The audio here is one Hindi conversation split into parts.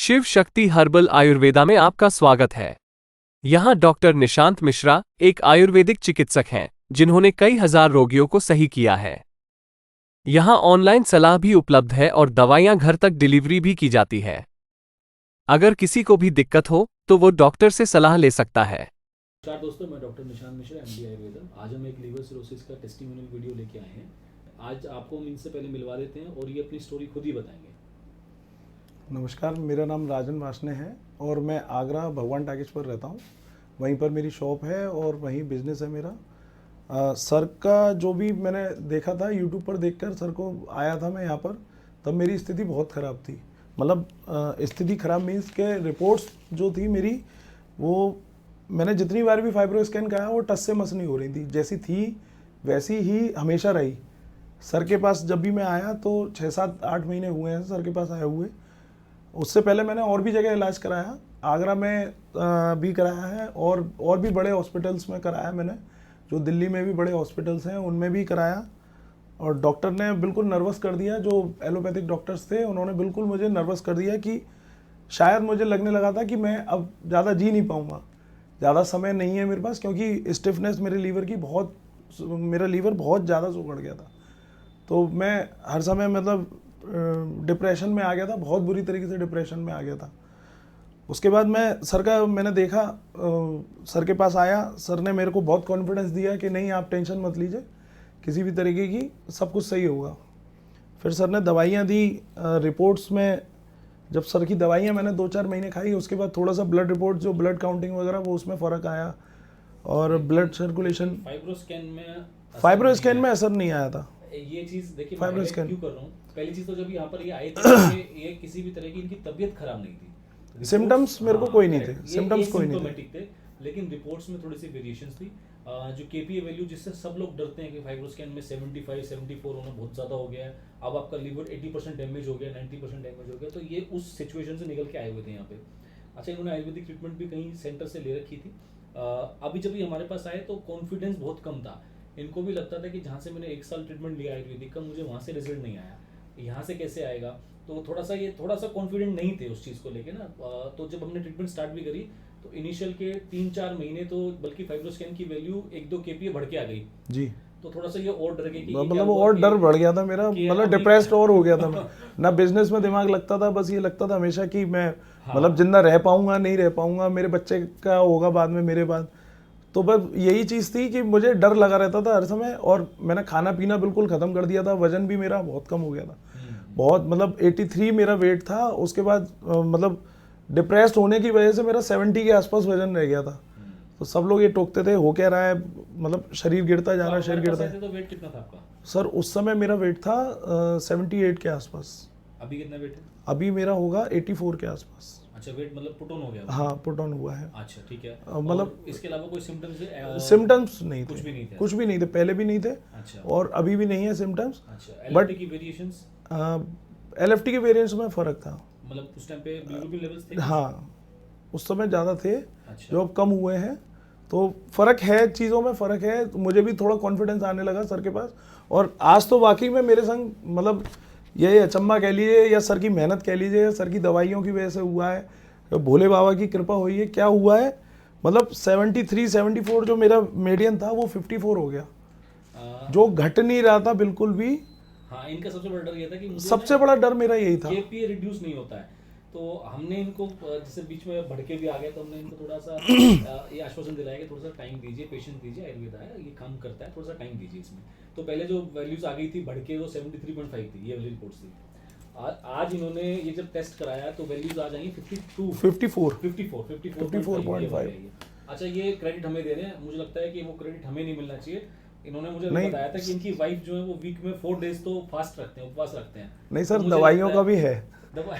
शिव शक्ति हर्बल आयुर्वेदा में आपका स्वागत है। यहाँ डॉक्टर निशांत मिश्रा एक आयुर्वेदिक चिकित्सक हैं जिन्होंने कई हजार रोगियों को सही किया है। यहाँ ऑनलाइन सलाह भी उपलब्ध है और दवाइयाँ घर तक डिलीवरी भी की जाती है। अगर किसी को भी दिक्कत हो तो वो डॉक्टर से सलाह ले सकता है। नमस्कार दोस्तों, मैं डॉक्टर निशांत मिश्रा, एमडी आयुर्वेदा। आज हम एक लीवर सिरोसिस का टेस्टिमोनियल वीडियो लेके आए हैं। आज आपको हम इनसे पहले मिलवा देते हैं और ये अपनी स्टोरी खुद ही बताएंगे। नमस्कार, मेरा नाम राजन वासने है और मैं आगरा भगवान टाकिज पर रहता हूँ। वहीं पर मेरी शॉप है और वहीं बिजनेस है मेरा। सर का जो भी मैंने देखा था यूट्यूब पर देखकर सर को आया था मैं यहाँ पर, तब मेरी स्थिति बहुत ख़राब थी। मतलब स्थिति ख़राब मीन्स के रिपोर्ट्स जो थी मेरी, वो मैंने जितनी बार भी फाइब्रो स्कैन कराया वो टस से मस नहीं हो रही थी। जैसी थी वैसी ही हमेशा रही। सर के पास जब भी मैं आया तो 6-7-8 महीने हुए हैं सर के पास आए हुए। उससे पहले मैंने और भी जगह इलाज कराया, आगरा में भी कराया है और भी बड़े हॉस्पिटल्स में कराया मैंने, जो दिल्ली में भी बड़े हॉस्पिटल्स हैं उनमें भी कराया। और डॉक्टर ने बिल्कुल नर्वस कर दिया, जो एलोपैथिक डॉक्टर्स थे उन्होंने बिल्कुल मुझे नर्वस कर दिया कि शायद मुझे लगने लगा था कि मैं अब ज़्यादा जी नहीं पाऊँगा, ज़्यादा समय नहीं है मेरे पास, क्योंकि स्टिफनेस मेरे लीवर की मेरा लीवर बहुत ज़्यादा सुगड़ गया था। तो मैं हर समय मतलब डिप्रेशन में आ गया था, बहुत बुरी तरीके से डिप्रेशन में आ गया था। उसके बाद मैंने देखा, सर के पास आया। सर ने मेरे को बहुत कॉन्फिडेंस दिया कि नहीं आप टेंशन मत लीजिए, किसी भी तरीके की सब कुछ सही होगा। फिर सर ने दवाइयाँ दी। रिपोर्ट्स में जब सर की दवाइयाँ मैंने 2-4 महीने खाई, उसके बाद थोड़ा सा ब्लड रिपोर्ट जो ब्लड काउंटिंग वगैरह वो उसमें फ़र्क आया और ब्लड सर्कुलेशन। फाइब्रो स्कैन में असर नहीं आया था। ये चीज देखिए, फाइब्रो मैं स्कैन क्यों कर रहा हूँ। पहली चीज तो जब यहाँ पर ये आए थे ये किसी भी तरह की इनकी तबीयत खराब नहीं थी। सिम्टम्स मेरे को कोई नहीं थे, सिम्टम्स कोई नहीं थे, लेकिन रिपोर्ट्स में थोड़ी सी वेरिएशंस थी। जो केपीए वैल्यू जिससे सब लोग डरते हैं कि फाइब्रो स्कैन में 75-74 होना बहुत ज़्यादा हो गया है, अब आपका लीवर 80% डैमेज हो गया, 90% डैमेज हो गया, तो ये उस सिचुएशन से निकल के आए हुए थे यहाँ पे। अच्छा, इन्होंने आयुर्वेदिक ट्रीटमेंट भी कहीं सेंटर से ले रखी थी। अभी जब ये हमारे पास आए तो कॉन्फिडेंस बहुत कम था। इनको भी लगता था कि जहाँ से मैंने 1 साल ट्रीटमेंट लिया आयुर्वेदिक का, मुझे वहाँ से रिजल्ट नहीं आया, यहाँ से कैसे आएगा। तो थोड़ा सा कॉन्फिडेंट नहीं थे उस चीज़ को लेके ना। तो जब हमने ट्रीटमेंट स्टार्ट भी करी तो इनिशियल के 3-4 महीने तो बल्कि फाइब्रो स्कैन की वैल्यू 1-2 केपीए बढ़ के आ गई जी। तो थोड़ा सा ये और डर गए कि मतलब और डर बढ़ गया था मेरा, मतलब डिप्रेस्ड और हो गया था मैं ना बिजनेस में दिमाग लगता था, बस ये लगता था हमेशा कि मैं मतलब जिंदा रह पाऊंगा नहीं रह पाऊंगा, मेरे बच्चे का होगा बाद में मेरे बाद। तो बस यही चीज़ थी कि मुझे डर लगा रहता था हर समय। और मैंने खाना पीना बिल्कुल ख़त्म कर दिया था, वजन भी मेरा बहुत कम हो गया था, बहुत मतलब 83 मेरा वेट था। उसके बाद मतलब डिप्रेस्ड होने की वजह से मेरा 70 के आसपास वजन रह गया था। तो सब लोग ये टोकते थे हो क्या रहा है, मतलब शरीर गिरता जा रहा है, शरीर गिरता है। तो वेट कितना था आपका? सर उस समय मेरा वेट था 78 के आसपास। अभी कितना वेट है? अभी मेरा होगा 84 के आसपास। अच्छा, वेट मतलब पुट ऑन हो गया? हाँ, पुट ऑन हुआ है। अच्छा, ठीक है। मतलब इसके अलावा कोई सिम्टम्स नहीं थे, कुछ भी नहीं थे, पहले भी नहीं थे। अच्छा। और अभी भी नहीं है सिम्टम्स। अच्छा, बट की वेरिएशंस, एलएफटी के वेरिएंट्स में फ़र्क था, मतलब उस टाइम पे बिल्कुल लेवल्स थे। हाँ, उस समय ज़्यादा थे। अच्छा। जो अब कम हुए हैं, तो फ़र्क है, चीज़ों में फ़र्क है। तो मुझे भी थोड़ा कॉन्फिडेंस आने लगा सर के पास। और आज तो वाकई में मेरे संग मतलब ये अचंबा कह लीजिए या सर की मेहनत कह लीजिए या सर की दवाइयों की वजह से हुआ है, भोले बाबा की कृपा हुई है, क्या हुआ है मतलब 73-74 जो मेरा मीडियन था वो 54 हो गया, जो घट नहीं रहा था बिल्कुल भी। हाँ, इनका सबसे बड़ा डर ये था कि सबसे बड़ा डर मेरा यही था, केपीए रिड्यूस नहीं होता है। तो हमने इनको जैसे बीच में भड़के भी आ गए तो हमने इनको थोड़ा सा ये आश्वासन दिलाया कि थोड़ा सा टाइम दीजिए, पेशेंस दीजिए, आयुर्वेदा है, ये काम करता है, थोड़ा सा टाइम दीजिए इसमें। तो पहले जो वैल्यूज आ गई थी भड़के, वो 73.5 थी, ये वाली रिपोर्ट्स थी। आज इन्होंने ये जब टेस्ट कराया तो वैल्यूज आ जाएंगी 54.5। अच्छा, ये क्रेडिट हमें दे रहे हैं, मुझे लगता है कि वो क्रेडिट हमें नहीं मिलना चाहिए। इन्होंने मुझे बताया था कि इनकी वाइफ जो है वो वीक में 4 डेज तो फास्ट रखते हैं, उपवास रखते हैं। नहीं सर, दवाइयों का भी है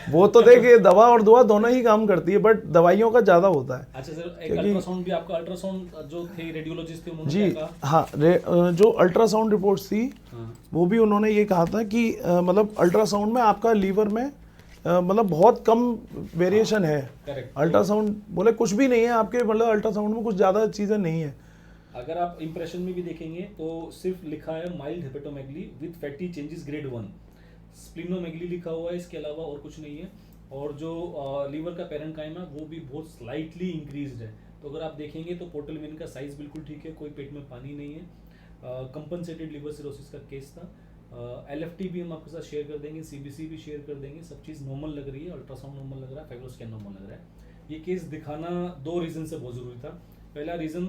वो तो देखिए, दवा और दुआ दोनों ही काम करती है, बट दवाइयों का ज्यादा होता है। अच्छा सर, एक अल्ट्रासाउंड भी आपका, अल्ट्रासाउंड जो थे रेडियोलॉजिस्ट थे उन्होंने जी कहा? हाँ, जो अल्ट्रासाउंड रिपोर्ट्स थी वो भी उन्होंने ये कहा था कि मतलब अल्ट्रासाउंड में आपका लीवर में मतलब बहुत कम वेरिएशन है। अल्ट्रासाउंड बोले कुछ भी नहीं है आपके, मतलब अल्ट्रासाउंड में कुछ ज़्यादा चीज़ें नहीं है। अगर आप इंप्रेशन में भी देखेंगे तो सिर्फ लिखा है mild hepatomegaly with fatty changes grade 1, splenomegaly लिखा हुआ है, इसके अलावा और कुछ नहीं है। और जो लीवर का पेरेन्काइम है वो भी बहुत स्लाइटली इंक्रीज्ड है। तो अगर आप देखेंगे तो पोर्टल वेन का साइज बिल्कुल ठीक है, कोई पेट में पानी नहीं है। कंपनसेटेड लिवर सिरोसिस का केस था। LFT भी हम आपके साथ शेयर कर देंगे, CBC भी शेयर कर देंगे, सब चीज़ नॉर्मल लग रही है, अल्ट्रासाउंड नॉर्मल लग रहा है, फाइब्रोस्कैन नॉर्मल लग रहा है। ये केस दिखाना 2 रीज़न से बहुत ज़रूरी था। पहला रीज़न,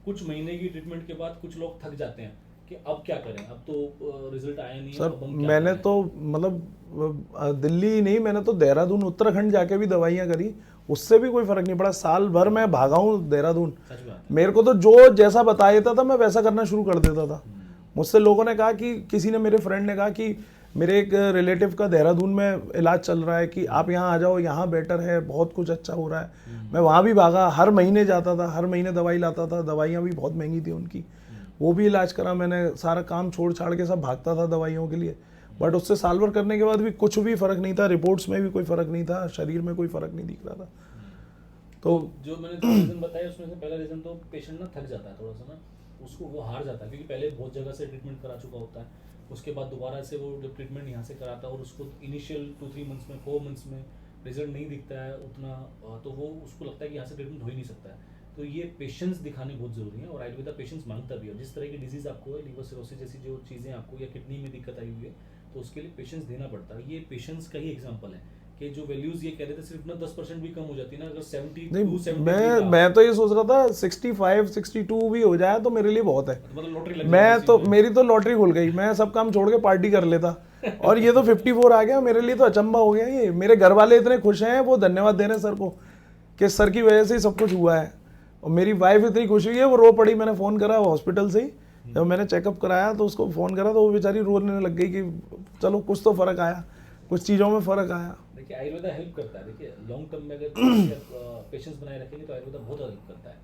कुछ महीने की ट्रीटमेंट के बाद कुछ लोग थक जाते हैं कि अब क्या करें, अब तो रिजल्ट आया नहीं है, सर अब हम क्या मैंने करें? तो मतलब दिल्ली ही नहीं, मैंने तो देहरादून उत्तराखंड जाके भी दवाइयाँ करी, उससे भी कोई फर्क नहीं पड़ा। साल भर मैं भागा हूँ देहरादून, सच बात है। मेरे को तो जो जैसा बता देता था मैं वैसा करना शुरू कर देता था। मुझसे लोगों ने कहा कि किसी ने, मेरे फ्रेंड ने कहा कि मेरे एक रिलेटिव का देहरादून में इलाज चल रहा है कि आप यहाँ आ जाओ, यहाँ बेटर है, बहुत कुछ अच्छा हो रहा है। मैं वहाँ भी भागा, हर महीने जाता था, हर महीने दवाई लाता था, दवाइयाँ भी बहुत महंगी थी उनकी, वो भी इलाज करा मैंने, सारा काम छोड़ छाड़ के सब भागता था दवाइयों के लिए। बट उससे साल भर करने के बाद भी कुछ भी फ़र्क नहीं था, रिपोर्ट्स में भी कोई फ़र्क नहीं था, शरीर में कोई फ़र्क नहीं दिख रहा था। तो जो मैंने जो रीज़न बताया उसमें से पहला रीज़न तो पेशेंट ना थक जाता है थोड़ा सा ना, उसको वो हार जाता है, क्योंकि पहले बहुत जगह से ट्रीटमेंट करा चुका होता है। उसके बाद दोबारा से वो जब ट्रीटमेंट यहाँ से कराता है और उसको इनिशियल 2-3 मंथ्स में, 4 मंथ्स में रिजल्ट नहीं दिखता है उतना, तो वो उसको लगता है कि यहाँ से ट्रीटमेंट हो ही नहीं सकता है। तो ये पेशेंस दिखाने बहुत ज़रूरी है, और आयुर्वेदा पेशेंस मांगता भी है। जिस तरह की डिजीज़ आपको है, लीवर सिरोसिस जैसी जो चीज़ें आपको, या किडनी में दिक्कत आई हुई है, तो उसके लिए पेशेंस देना पड़ता है। ये पेशेंस का ही एग्जाम्पल है कि जो वैल्यूज ये कह रहे थे सिर्फ ना 10% भी कम हो जाती है ना, अगर 72 नहीं, मैं तो ये सोच रहा था 65-62 भी हो जाए तो मेरे लिए बहुत है। मतलब लॉटरी लग मैं जाती तो, है। मेरी तो लॉटरी खुल गई, मैं सब काम छोड़ के पार्टी कर लेता, और ये तो 54 आ गया, मेरे लिए तो अचंबा हो गया ये। मेरे घर वाले इतने खुश हैं, वो धन्यवाद दे रहे हैं सर को कि सर की वजह से ही सब कुछ हुआ है। और मेरी वाइफ इतनी खुश हुई है, वो रो पड़ी। मैंने फ़ोन करा हॉस्पिटल से ही, जब मैंने चेकअप कराया तो उसको फ़ोन करा तो वो बेचारी रोने लग गई कि चलो कुछ तो फ़र्क आया, कुछ चीज़ों में फ़र्क आया। देखिए आयुर्वेदा हेल्प करता है। देखिए लॉन्ग टर्म में अगर पेशेंस बनाए रखेंगे तो आयुर्वेदा बहुत हेल्प करता है।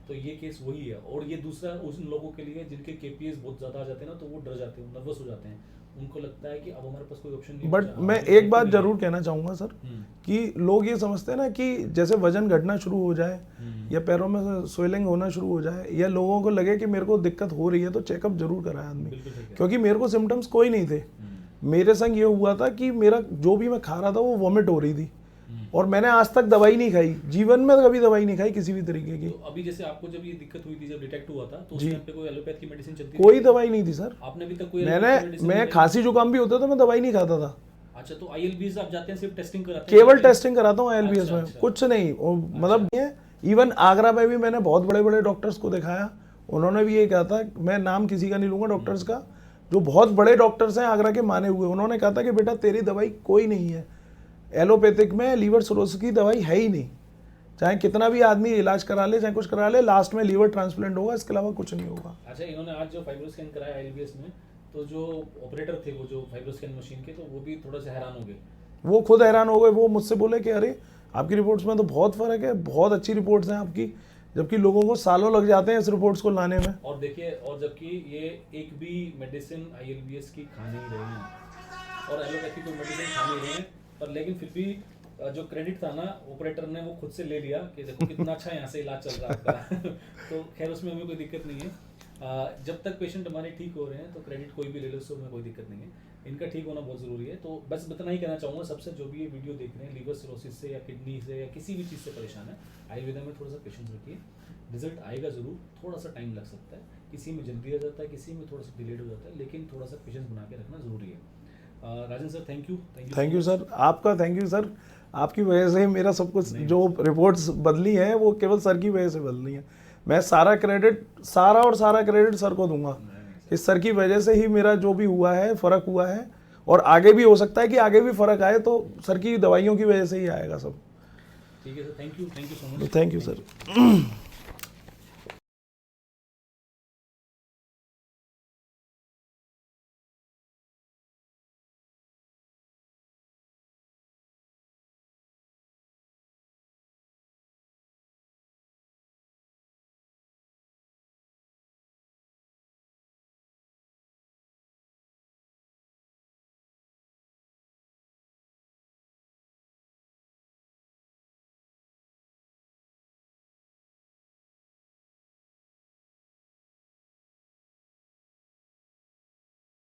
तो ये केस वही है। और ये दूसरा उन लोगों के लिए जिनके KPS बहुत ज़्यादा आ जाते हैं ना, तो वो डर जाते हैं, नर्वस हो जाते हैं, उनको लगता है कि अब हमारे पास कोई ऑप्शन नहीं। बट मैं एक बात जरूर कहना चाहूँगा सर, कि लोग ये समझते हैं ना कि जैसे वजन घटना शुरू हो जाए या पैरों में स्वेलिंग होना शुरू हो जाए, या लोगों को लगे कि मेरे को दिक्कत हो रही है, तो चेकअप जरूर कराए आदमी। क्योंकि मेरे को सिम्टम्स कोई नहीं थे। मेरे संग ये हुआ था कि मेरा जो भी मैं खा रहा था वो वॉमिट हो रही थी, और मैंने आज तक दवाई नहीं खाई, जीवन में कभी दवाई नहीं खाई किसी भी तरीके की। तो अभी जैसे आपको जब ये दिक्कत हुई थी, जब डिटेक्ट हुआ था, तो उस टाइम पे कोई एलोपैथ की मेडिसिन चलती थी? कोई दवाई नहीं थी सर। आपने अभी तक कोई मैं खांसी जुकाम भी होता तो मैं दवाई नहीं खाता था। अच्छा, तो ILBs आप जाते हैं सिर्फ टेस्टिंग कराते हैं? केवल टेस्टिंग कराता हूँ ILBS अच्छा, में, अच्छा। कुछ नहीं। मतलब ये इवन आगरा में भी मैंने बहुत बड़े बड़े डॉक्टर्स को दिखाया, उन्होंने भी ये कहा था, मैं नाम किसी का नहीं लूंगा डॉक्टर्स का, जो बहुत बड़े डॉक्टर्स हैं आगरा के माने हुए, उन्होंने कहा था कि बेटा तेरी दवाई कोई नहीं है, एलोपैथिक में लीवर सिरोसिस की दवाई है ही नहीं, चाहे कितना भी आदमी इलाज करा ले, चाहे कुछ करा ले, लास्ट में लीवर ट्रांसप्लांट होगा, इसके अलावा कुछ नहीं होगा। अच्छा, इन्होंने आज जो फाइब्रोस्कैन कराया ILBS में, तो जो ऑपरेटर थे वो जो फाइब्रोस्कैन मशीन के, तो वो भी थोड़ा सा हैरान हो गए। वो खुद हैरान हो गए, वो मुझसे बोले कि अरे आपकी रिपोर्ट्स में तो बहुत फ़र्क है, बहुत अच्छी रिपोर्ट्स हैं आपकी, जबकि लोगों को सालों लग जाते हैं इस रिपोर्ट्स को लाने में। और देखिए, और जबकि ये एक भी मेडिसिन ILBS की खा नहीं रहे हैं और एलोपैथी कोई मेडिसिन खा नहीं रहे हैं, पर लेकिन फिर भी जो क्रेडिट था ना, ऑपरेटर ने वो खुद से ले लिया कि देखो कितना अच्छा यहाँ से इलाज चल रहा है आपका। तो खैर उसमें हमें कोई दिक्कत नहीं है। जब तक पेशेंट हमारे ठीक हो रहे हैं तो क्रेडिट कोई भी ले लो, उसमें कोई दिक्कत नहीं है। इनका ठीक होना बहुत ज़रूरी है। तो बस इतना ही कहना चाहूँगा सबसे, जो भी ये वीडियो देख रहे हैं, लीवर सिरोसिस से या किडनी से या किसी भी चीज़ से परेशान है, आयुर्वेदा में थोड़ा सा पेशेंस रखिए, रिजल्ट आएगा ज़रूर, थोड़ा सा टाइम लग सकता है, किसी में जल्दी आ जाता है, किसी में थोड़ा सा डिलेड हो जाता है, लेकिन थोड़ा सा पेशेंस बना के रखना ज़रूरी है। राजन सर, थैंक यू सर, आपका थैंक यू सर। आपकी वजह से ही मेरा सब कुछ जो रिपोर्ट्स बदली हैं वो केवल सर की वजह से बदली हैं। मैं सारा क्रेडिट सर को दूंगा। इस सर की वजह से ही मेरा जो भी हुआ है, फ़र्क हुआ है, और आगे भी हो सकता है कि आगे भी फ़र्क आए, तो सर की दवाइयों की वजह से ही आएगा सब। ठीक है sir, thank you so much. Thank you sir.